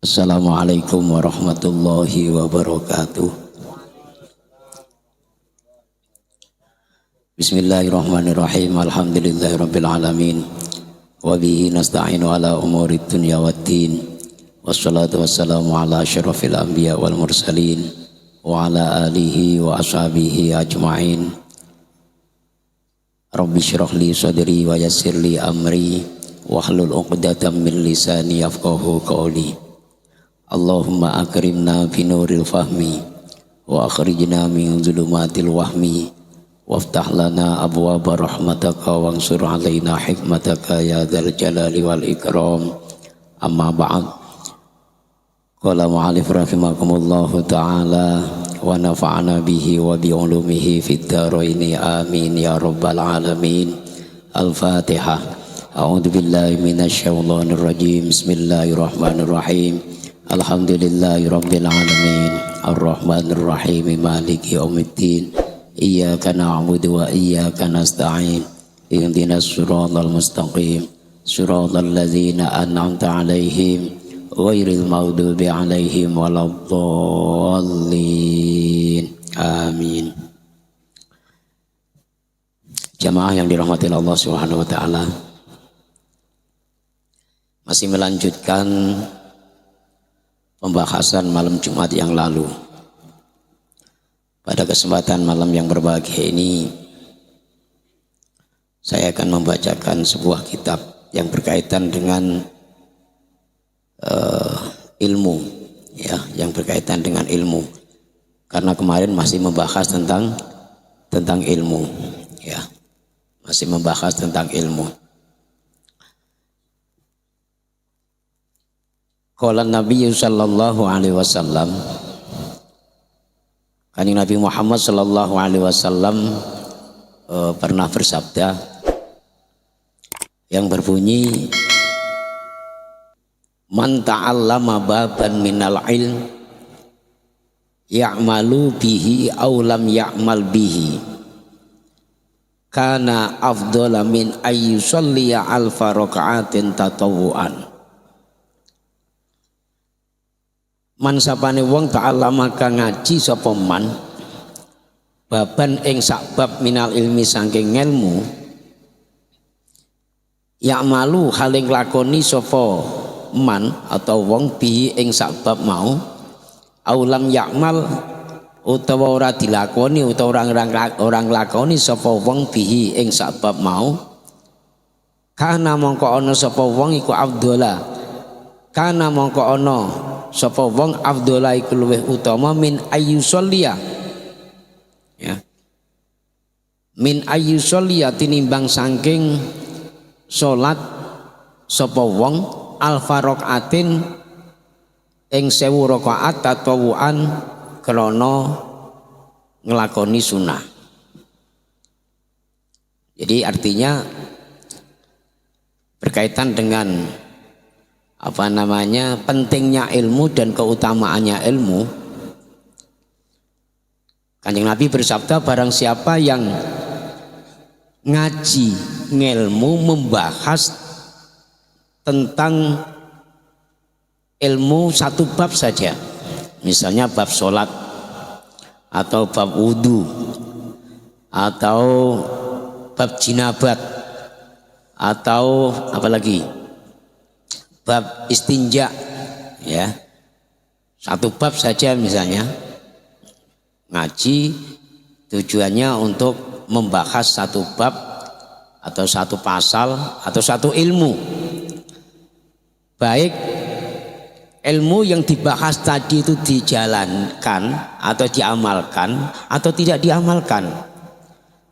Assalamualaikum warahmatullahi wabarakatuh. Bismillahirrahmanirrahim. Alhamdulillahirabbil alamin. Wa bihi nasta'inu ala umuri dunya waddin. Wassalatu wassalamu ala asyrafil anbiya wal mursalin wa ala alihi wa ashabihi ajma'in. Rabbi syrah li sadri wa yassir li amri wahlul 'uqdatam min lisani yafqahu qawli. Allahumma akrimna binuril fahmi wa akhrijna min zulumatil wahmi waftah lana abwaaba rahmataka wansur alaina hikmataka ya dzal jalali wal ikram. Amma ba'd. Qala mu'allif rahimakumullahu ta'ala wa nafa'ana bihi wa bi ulumihi fid dharaini amin ya rabbal alamin. Al-Fatihah. A'udzu billahi minasy syaithanir rajim. Bismillahirrahmanirrahim. Alhamdulillahi rabbil alamin ar-rahmanir rahim maliki yaumiddin iyyaka na'budu wa iyyaka nasta'in ihdinas siratal mustaqim siratal ladzina an'amta 'alaihim ghairil maghdubi 'alaihim waladdallin. Amin. Jamaah yang dirahmati Allah Subhanahu wa taala, masih melanjutkan pembahasan malam Jumat yang lalu. Pada kesempatan malam yang berbahagia ini, saya akan membacakan sebuah kitab yang berkaitan dengan ilmu, ya, yang berkaitan dengan ilmu. Karena kemarin masih membahas tentang ilmu, ya, masih membahas tentang ilmu. Qala Nabi sallallahu alaihi wasallam, Kanjeng Nabi Muhammad sallallahu alaihi wasallam pernah bersabda yang berbunyi, man ta'allama baban minal ilm ya'malu bihi aw lam ya'mal bihi kana afdhala min ayyusalliya alfa raka'atin tatawuan. Man sapane wong ta'allama kang ngaji sapa man baban ing sakbab minal ilmi saking ilmu ya'malu haling lakoni sapa man atau wong bi ing sakbab mau aulam ya'mal utawa ora dilakoni utawa orang lakoni sapa wong bihi ing sakbab mau kana mongko ana sapa wong iku afdhala kana mongko ana sapa wong afdhala iku luweh utama min ayyusolliya, ya, min ayyusolliya tinimbang saking salat sapa wong alfa rakaatin ing 1000 rakaat tatawuan krana nglakoni sunah. Jadi artinya berkaitan dengan pentingnya ilmu dan keutamaannya ilmu. Kanjeng Nabi bersabda, barang siapa yang ngaji ngilmu membahas tentang ilmu satu bab saja, misalnya bab sholat atau bab wudhu atau bab jinabat atau apalagi bab istinja, ya, satu bab saja misalnya ngaji tujuannya untuk membahas satu bab atau satu pasal atau satu ilmu, baik ilmu yang dibahas tadi itu dijalankan atau diamalkan atau tidak diamalkan,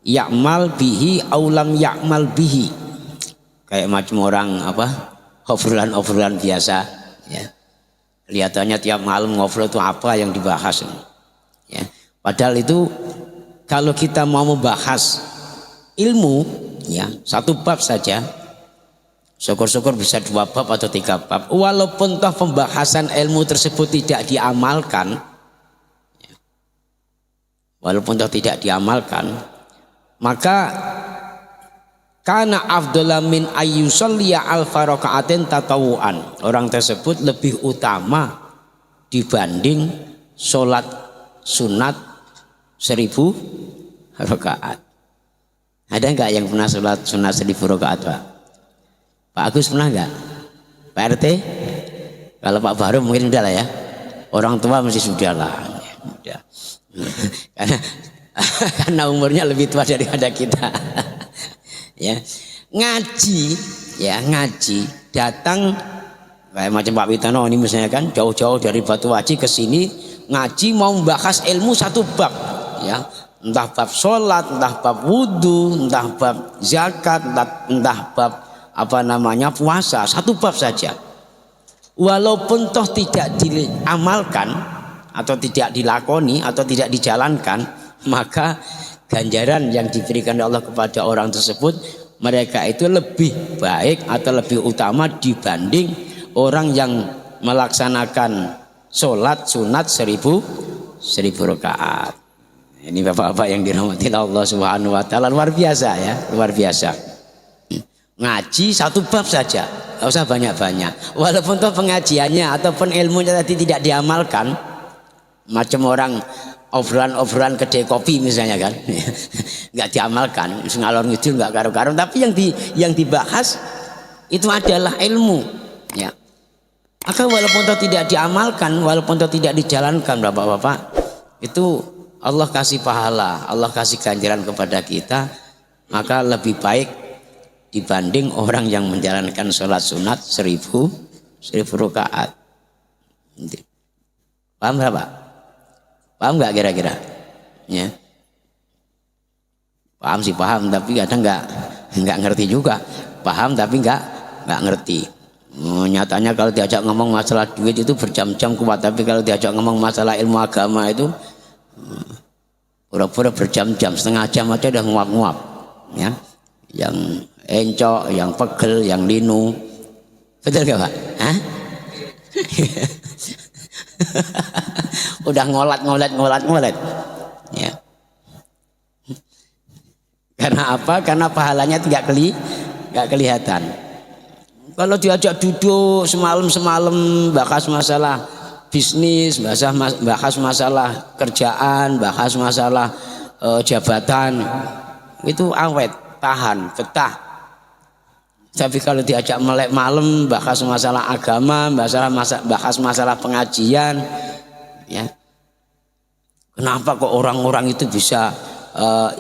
ya'mal bihi aulam ya'mal bihi, kayak macam orang obrolan biasa, ya. Kelihatannya tiap malam ngobrol itu apa yang dibahas. Ya. Padahal itu kalau kita mau membahas ilmu, ya satu bab saja, syukur-syukur bisa 2 bab atau 3 bab. Walaupun toh pembahasan ilmu tersebut tidak diamalkan, walaupun toh tidak diamalkan, maka kana afdhala min ayyusalliya alfa rakaatin tatawuan. Orang tersebut lebih utama dibanding sholat sunat 1000 rakaat. Ada enggak yang pernah sholat sunat 1000 rakaat, Pak? Pak Agus pernah enggak? Pak RT? Kalau Pak Baru mungkin udah lah ya. Orang tua mesti sudah lah. Udah. karena umurnya lebih tua daripada kita. Ya, ngaji, ya ngaji, datang kayak macam Pak Witano ini misalnya kan, jauh-jauh dari Batu Haji ke sini ngaji mau membahas ilmu satu bab, ya, entah bab sholat, entah bab wudhu, entah bab zakat, entah bab apa namanya puasa, satu bab saja. Walaupun toh tidak diamalkan atau tidak dilakoni atau tidak dijalankan, maka ganjaran yang diberikan Allah kepada orang tersebut, mereka itu lebih baik atau lebih utama dibanding orang yang melaksanakan sholat sunat 1000 rakaat. Ini bapak-bapak yang dirahmati Allah Subhanahu Wa Taala, luar biasa ya, luar biasa. Ngaji satu bab saja, nggak usah banyak-banyak. Walaupun toh pengajiannya ataupun ilmunya tadi tidak diamalkan, macam orang obrolan kedai kopi misalnya kan, nggak diamalkan, ngalor ngidul nggak karu-karu, tapi yang dibahas itu adalah ilmu, ya. Maka walaupun itu tidak diamalkan, walaupun itu tidak dijalankan, bapak-bapak, itu Allah kasih pahala, Allah kasih ganjaran kepada kita, maka lebih baik dibanding orang yang menjalankan sholat sunat 1000 rakaat. Paham berapa? Paham nggak kira-kira? Ya. Paham sih paham, tapi kadang nggak ngerti juga. Paham tapi nggak ngerti. Nyatanya kalau diajak ngomong masalah duit itu berjam-jam kuat, tapi kalau diajak ngomong masalah ilmu agama itu pura-pura berjam-jam, setengah jam aja udah nguap-nguap. Ya. Yang encok, yang pegel, yang linu. Betul nggak Pak? Hah? Udah ngolat. Ya. Karena apa? Karena pahalanya tidak kelihatan. Kalau diajak duduk semalam bahas masalah bisnis, bahas masalah kerjaan, bahas masalah jabatan, itu awet, tahan, betah. Tapi kalau diajak melek malam bahas masalah agama, bahas masalah pengajian, ya. Kenapa kok orang-orang itu bisa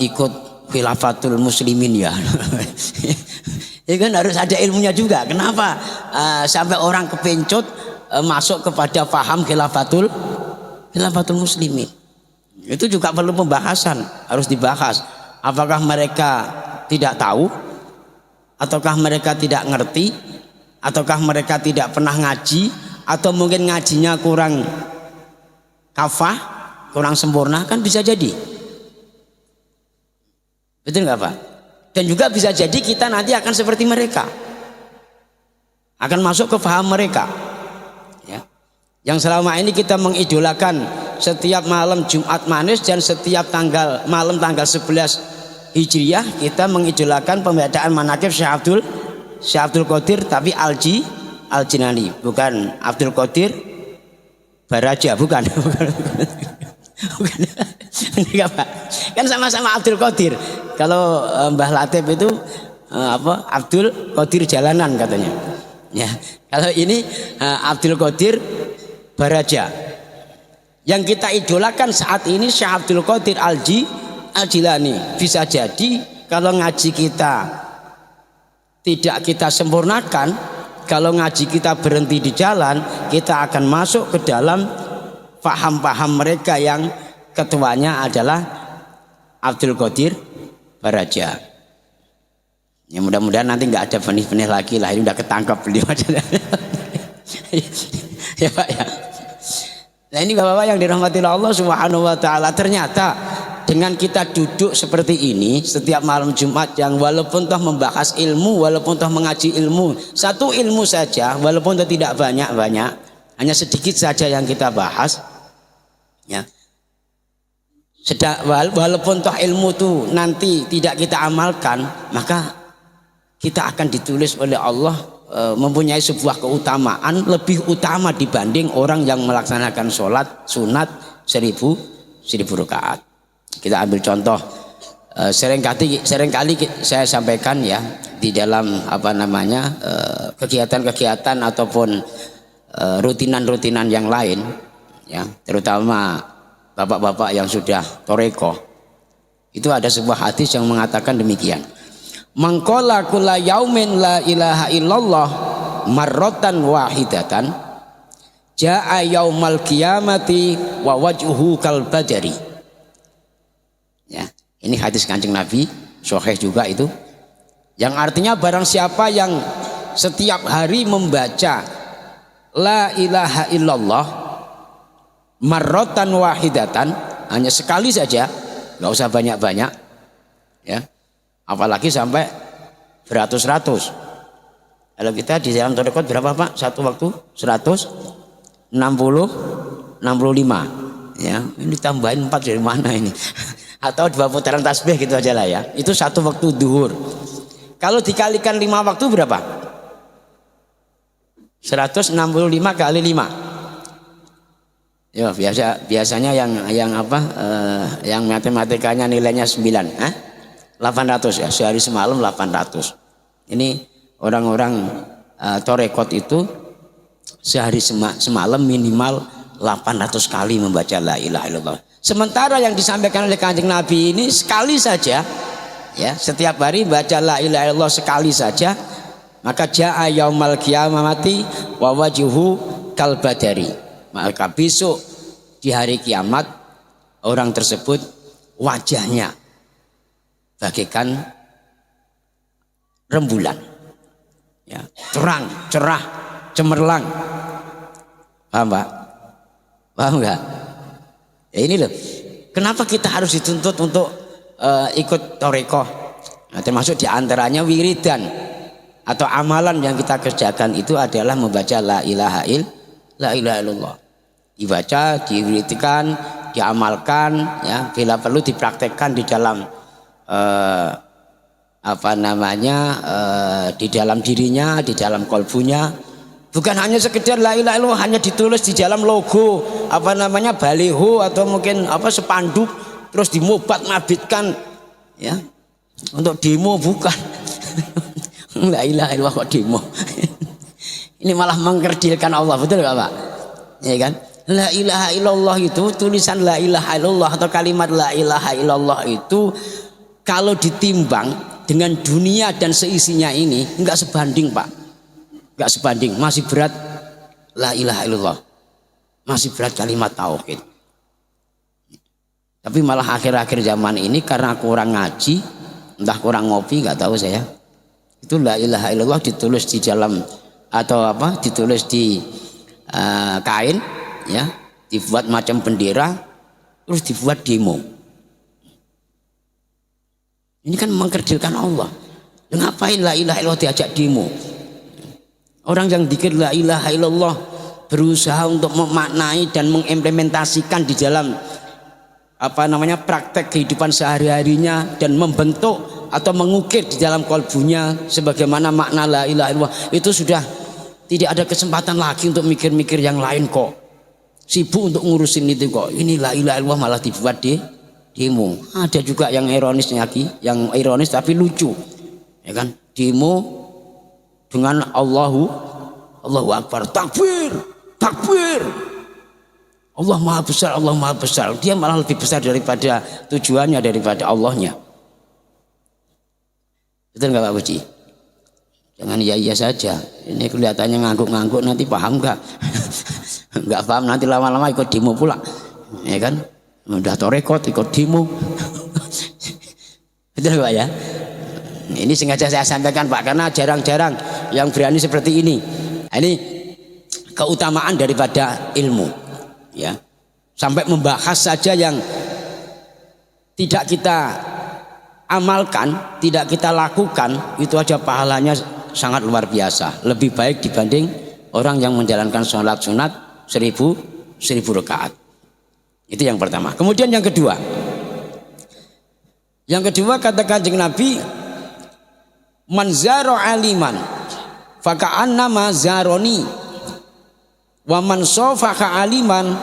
ikut khilafatul muslimin ya? Ya kan harus ada ilmunya juga. Kenapa sampai orang kepencut masuk kepada paham khilafatul muslimin? Itu juga perlu pembahasan, harus dibahas. Apakah mereka tidak tahu? Ataukah mereka tidak ngerti? Ataukah mereka tidak pernah ngaji? Atau mungkin ngajinya kurang kafah, kurang sempurna, kan bisa jadi. Betul nggak Pak? Dan juga bisa jadi kita nanti akan seperti mereka, akan masuk ke paham mereka, ya. Yang selama ini kita mengidolakan setiap malam Jumat manis dan setiap malam tanggal 11 Hijriah kita mengidolakan pembacaan manaqib Syekh Abdul Qadir, tapi Al-Jinani, bukan Abdul Qadir Baraja, bukan. Bukan. Enggak Pak. Kan sama-sama Abdul Qadir. Kalau Mbah Latif itu Abdul Qadir Jalanan katanya. Ya. Kalau ini Abdul Qadir Baraja. Yang kita idolakan saat ini Syekh Abdul Qadir Al-Jilani. Bisa jadi kalau ngaji kita tidak kita sempurnakan, kalau ngaji kita berhenti di jalan, kita akan masuk ke dalam paham-paham mereka yang ketuanya adalah Abdul Qadir Baraja. Ya mudah-mudahan nanti nggak ada benih-benih lagi lah, ini udah ketangkap beliau aja. Ya Pak ya. Nah ini Bapak-bapak yang dirahmati Allah Subhanahu wa taala, ternyata dengan kita duduk seperti ini setiap malam Jumat yang walaupun toh membahas ilmu, walaupun toh mengaji ilmu, satu ilmu saja walaupun toh tidak banyak-banyak, hanya sedikit saja yang kita bahas ya. Walaupun toh ilmu itu nanti tidak kita amalkan, maka kita akan ditulis oleh Allah mempunyai sebuah keutamaan lebih utama dibanding orang yang melaksanakan sholat sunat 1000 rakaat. Kita ambil contoh, seringkali saya sampaikan ya di dalam kegiatan-kegiatan ataupun rutinan-rutinan yang lain ya, terutama bapak-bapak yang sudah toreko, itu ada sebuah hadis yang mengatakan demikian. Mangkola kula yaumin la ilaha illallah marrotan wahidatan jaa yaumal qiyamati wa wajhuhu kal badari. Ya, ini hadis Kanjeng Nabi, sahih juga itu. Yang artinya barang siapa yang setiap hari membaca la ilaha illallah marrotan wahidatan, hanya sekali saja, nggak usah banyak-banyak ya. Apalagi sampai beratus-ratus. Kalau kita di dalam tarekat berapa Pak? Satu waktu 160, 65 ya. Ini tambahin 4 dari mana ini? Atau 2 putaran tasbih gitu aja lah ya. Itu satu waktu duhur. Kalau dikalikan 5 waktu berapa? 165 kali 5. Ya, biasanya yang matematikanya nilainya 9, 800 ya, sehari semalam 800. Ini orang-orang torekot itu sehari semalam minimal 800 kali membaca la ilaha illallah. Sementara yang disampaikan oleh Kanjeng Nabi ini sekali saja ya, setiap hari baca la ilaha illallah sekali saja, maka jaa yaumal qiyamati wa wajhuhu kal badari. Maka besok di hari kiamat orang tersebut wajahnya bagaikan rembulan ya, terang, cerah, cemerlang. Paham Pak? Paham enggak? Ya ini loh, kenapa kita harus dituntut untuk ikut torekoh. Nah, termasuk diantaranya wiridan atau amalan yang kita kerjakan itu adalah membaca la ilaha illallah. Dibaca, diwiridkan, diamalkan ya, bila perlu dipraktekkan di dalam di dalam dirinya, di dalam kolbunya. Bukan hanya sekedar la ilaha illallah hanya ditulis di dalam logo baliho atau mungkin spanduk terus dimobat mabitkan ya untuk demo, bukan. La ilaha illallah kok demo. Ini malah mengkerdilkan Allah, betul enggak Pak? Ya kan? La ilaha illallah itu, tulisan la ilaha illallah atau kalimat la ilaha illallah itu kalau ditimbang dengan dunia dan seisinya ini enggak sebanding Pak, enggak sebanding, masih berat la ilaha illallah, masih berat kalimat tauhid. Tapi malah akhir-akhir zaman ini karena kurang ngaji, entah kurang ngopi, enggak tahu saya, itu la ilaha illallah ditulis di dalam ditulis di kain ya, dibuat macam bendera terus dibuat demo. Ini kan mengkerdilkan Allah. Ngapain la ilaha illallah diajak demo? Orang yang dzikir la ilaha illallah berusaha untuk memaknai dan mengimplementasikan di dalam praktek kehidupan sehari-harinya dan membentuk atau mengukir di dalam kolbunya sebagaimana makna la ilaha illallah, itu sudah tidak ada kesempatan lagi untuk mikir-mikir yang lain kok. Sibuk untuk ngurusin itu kok. Ini la ilaha illallah malah dibuat demo. Ada juga yang ironisnya lagi, yang ironis tapi lucu, ya kan? Demo dengan Allahu Akbar, takbir, Allah maha besar, Allah maha besar. Dia malah lebih besar daripada tujuannya, daripada Allahnya. Betul nggak Pak Puji? Jangan iya saja. Ini kelihatannya ngangguk-ngangguk, nanti paham nggak? Nggak paham nanti lama-lama ikut demo pula, ya kan? Udah torekot ikut demo. Betul Pak ya? Ini sengaja saya sampaikan Pak, karena jarang-jarang yang berani seperti ini. Ini keutamaan daripada ilmu, ya. Sampai membahas saja yang tidak kita amalkan, tidak kita lakukan, itu aja pahalanya sangat luar biasa, lebih baik dibanding orang yang menjalankan sholat sunat 1000 rakaat. Itu yang pertama. Kemudian yang kedua kata Kanjeng Nabi, man zaro aliman faka'annama zaroni, wa man sofaha aliman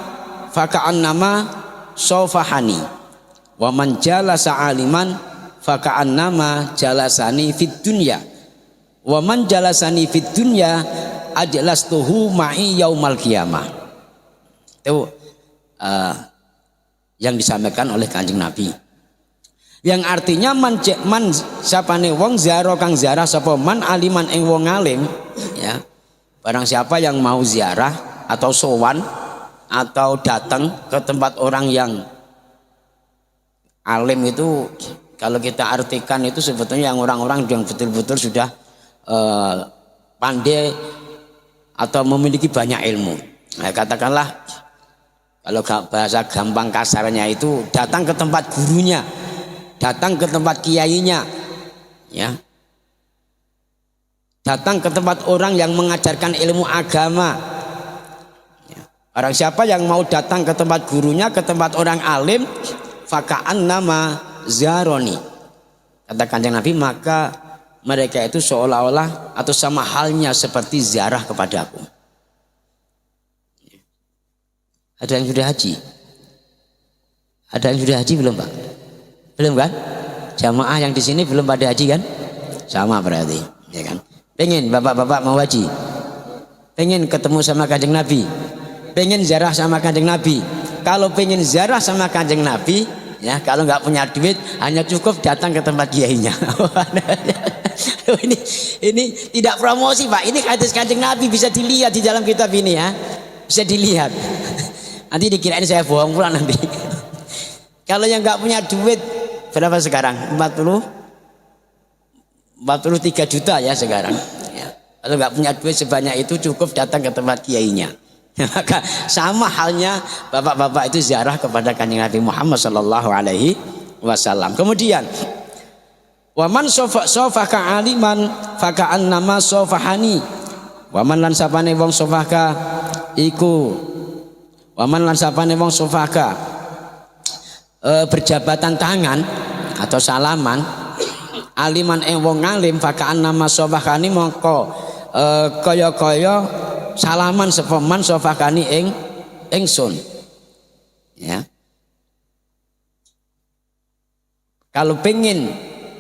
faka'annama sofahani, wa man jalasa aliman faka'annama jalasani fid dunya, wa man jalasani fid dunya ajlastuhu ma'i yaumal qiyamah. Itu yang disampaikan oleh Kanjeng Nabi, yang artinya man sapane wong ziarah kang ziarah sapa man aliman ing wong alim, ya. Barang siapa yang mau ziarah atau sowan atau datang ke tempat orang yang alim, itu kalau kita artikan itu sebetulnya yang orang-orang yang betul-betul sudah pandai atau memiliki banyak ilmu. Nah, katakanlah kalau bahasa gampang kasarnya itu datang ke tempat gurunya, datang ke tempat kiainya, ya. Datang ke tempat orang yang mengajarkan ilmu agama. Ya. Orang siapa yang mau datang ke tempat gurunya, ke tempat orang alim, faka'annama zaroni, kata Kanjeng Nabi, maka mereka itu seolah-olah atau sama halnya seperti ziarah kepadaku. Ada yang sudah haji? Ada yang sudah haji belum, Pak? Belum kan? Jamaah yang di sini belum pada haji kan? Sama berarti, ya kan? Pengen bapak-bapak mau haji, pengen ketemu sama Kanjeng Nabi, pengen ziarah sama Kanjeng Nabi. Kalau pengen ziarah sama Kanjeng Nabi, ya, kalau nggak punya duit hanya cukup datang ke tempat kiainya. ini tidak promosi, Pak. Ini hadis Kanjeng Nabi, bisa dilihat di dalam kitab ini, ya, bisa dilihat. Nanti dikirain saya bohong pula nanti. Kalau yang nggak punya duit berapa sekarang? 43 juta ya sekarang, ya. Kalau nggak punya duit sebanyak itu cukup datang ke tempat kiainya. Maka sama halnya bapak-bapak itu ziarah kepada Kanjeng Nabi Muhammad sallallahu alaihi wasallam. Kemudian waman sofaka aliman faka'annama sofahani, waman lan sapane wong sofaka iku, waman lan sapane wong sofaka berjabatan tangan atau salaman aliman wong alim faka'annama sofahani, mongko kaya-kaya salaman sepaman sofakani ingsun, ya. Kalau pengen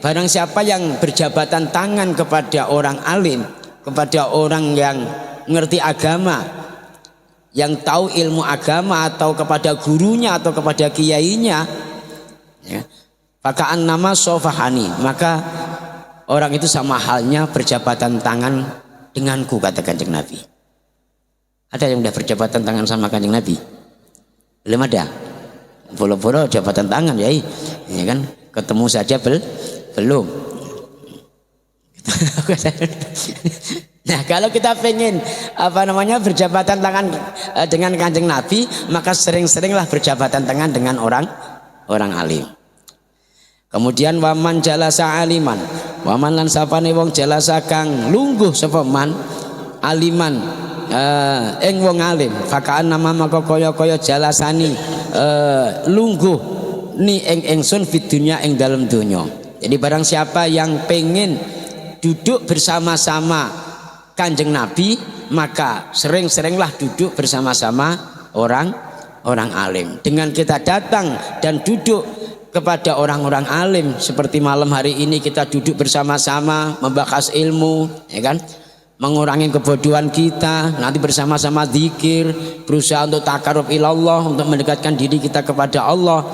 barang siapa yang berjabatan tangan kepada orang alim, kepada orang yang ngerti agama, yang tahu ilmu agama, atau kepada gurunya atau kepada kiainya, ya, faka'annama sofahani, maka orang itu sama halnya berjabatan tangan denganku, kata Kanjeng Nabi. Ada yang udah berjabatan tangan sama Kanjeng Nabi? Belum ada. Bolo-bolo jabatan tangan, ya, ya kan? Ketemu saja belum. Nah, kalau kita pengen berjabatan tangan dengan Kanjeng Nabi, maka sering-seringlah berjabatan tangan dengan orang alim. Kemudian waman jalasa aliman, waman lan sapane wong jalasa kang lungguh sapa man aliman ing wong alim, fakaan nama maka kaya-kaya jalasani lungguh ni ing ingsun fid dunya ing dalam dunya. Jadi barang siapa yang pengen duduk bersama-sama Kanjeng Nabi, maka sering-seringlah duduk bersama-sama orang alim. Dengan kita datang dan duduk kepada orang-orang alim seperti malam hari ini, kita duduk bersama-sama membahas ilmu, ya kan, mengurangi kebodohan kita, nanti bersama-sama zikir, berusaha untuk takarub ilallah, untuk mendekatkan diri kita kepada Allah,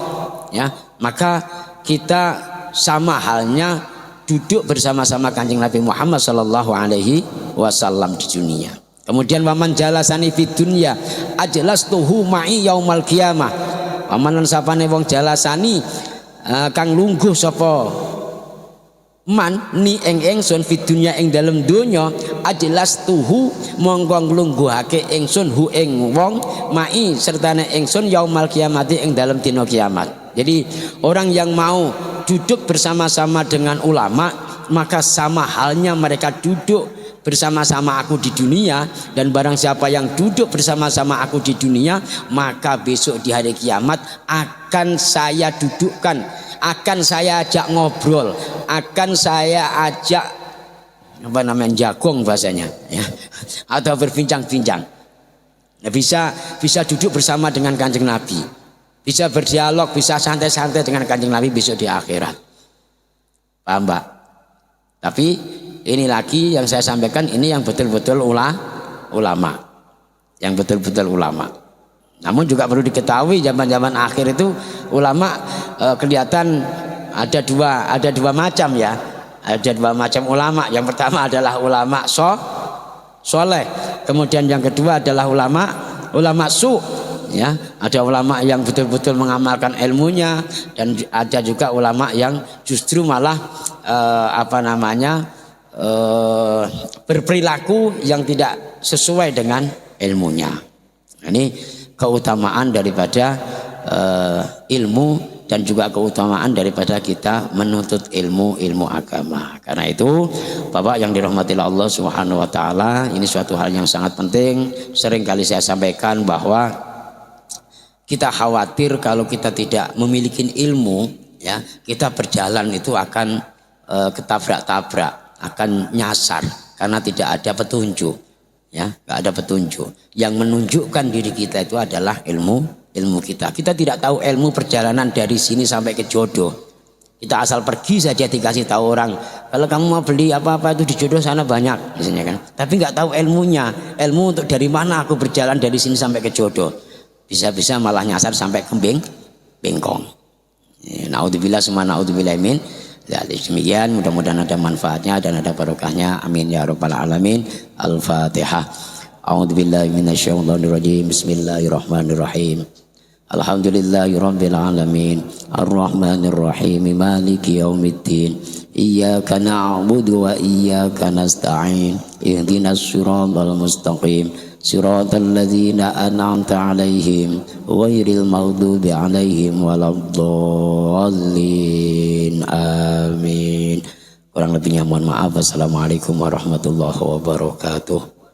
ya, maka kita sama halnya duduk bersama-sama Kanjeng Nabi Muhammad sallallahu alaihi wasallam di dunia. Kemudian waman jalasani fid dunya ajlastuhu ma'i yaumal qiyamah, waman lan sapane wong jalasani kang lungguh sapa man ni ingsun fid dunya ing dalem donya ajlas tuhu mongko nglungguhake ingsun hu ing wong mai sertane ingsun yaumal kiamati ing dalem dina kiamat. Jadi orang yang mau duduk bersama-sama dengan ulama maka sama halnya mereka duduk bersama-sama aku di dunia, dan barang siapa yang duduk bersama-sama aku di dunia maka besok di hari kiamat akan saya dudukkan, akan saya ajak ngobrol, akan saya ajak apa namanya jagong bahasanya ya, atau berbincang-bincang. Nah, bisa duduk bersama dengan Kanjeng Nabi, bisa berdialog, bisa santai-santai dengan Kanjeng Nabi besok di akhirat. Paham Mbak? Tapi ini lagi yang saya sampaikan ini yang betul-betul ulama, yang betul-betul ulama. Namun juga perlu diketahui zaman-zaman akhir itu ulama kelihatan ada dua macam ya, ada dua macam ulama. Yang pertama adalah ulama soleh, kemudian yang kedua adalah ulama su. Ya, ada ulama yang betul-betul mengamalkan ilmunya, dan ada juga ulama yang justru malah berperilaku yang tidak sesuai dengan ilmunya. Ini keutamaan daripada ilmu dan juga keutamaan daripada kita menuntut ilmu agama. Karena itu Bapak yang dirahmati Allah Subhanahu wa taala, ini suatu hal yang sangat penting. Sering kali saya sampaikan bahwa kita khawatir kalau kita tidak memiliki ilmu ya, kita berjalan itu akan ketabrak-tabrak, akan nyasar karena tidak ada petunjuk ya, nggak ada petunjuk. Yang menunjukkan diri kita itu adalah ilmu kita. Kita tidak tahu ilmu perjalanan dari sini sampai ke jodoh. Kita asal pergi saja dikasih tahu orang, kalau kamu mau beli apa-apa itu di jodoh sana banyak misalnya kan, tapi nggak tahu ilmunya, ilmu untuk dari mana aku berjalan dari sini sampai ke jodoh. Bisa-bisa malah nyasar sampai ke bengkong. Naudzubillah summa naudzubillah min. Demikian, mudah-mudahan ada manfaatnya dan ada barokahnya. Amin ya rabbal alamin. Al-Fatihah. A'udzubillahi minasyaitonir rajim. Bismillahirrahmanirrahim. Alhamdulillahirabbil alamin. Arrahmanir rahim. Maliki yaumiddin. Iyyaka na'budu wa iyyaka nasta'in. Ihdinas siratal mustaqim. Siratal ladzina an'amta 'alaihim ghairil maghdubi 'alaihim waladdallin. Amin. Kurang lebihnya mohon maaf. Wassalamualaikum warahmatullahi wabarakatuh.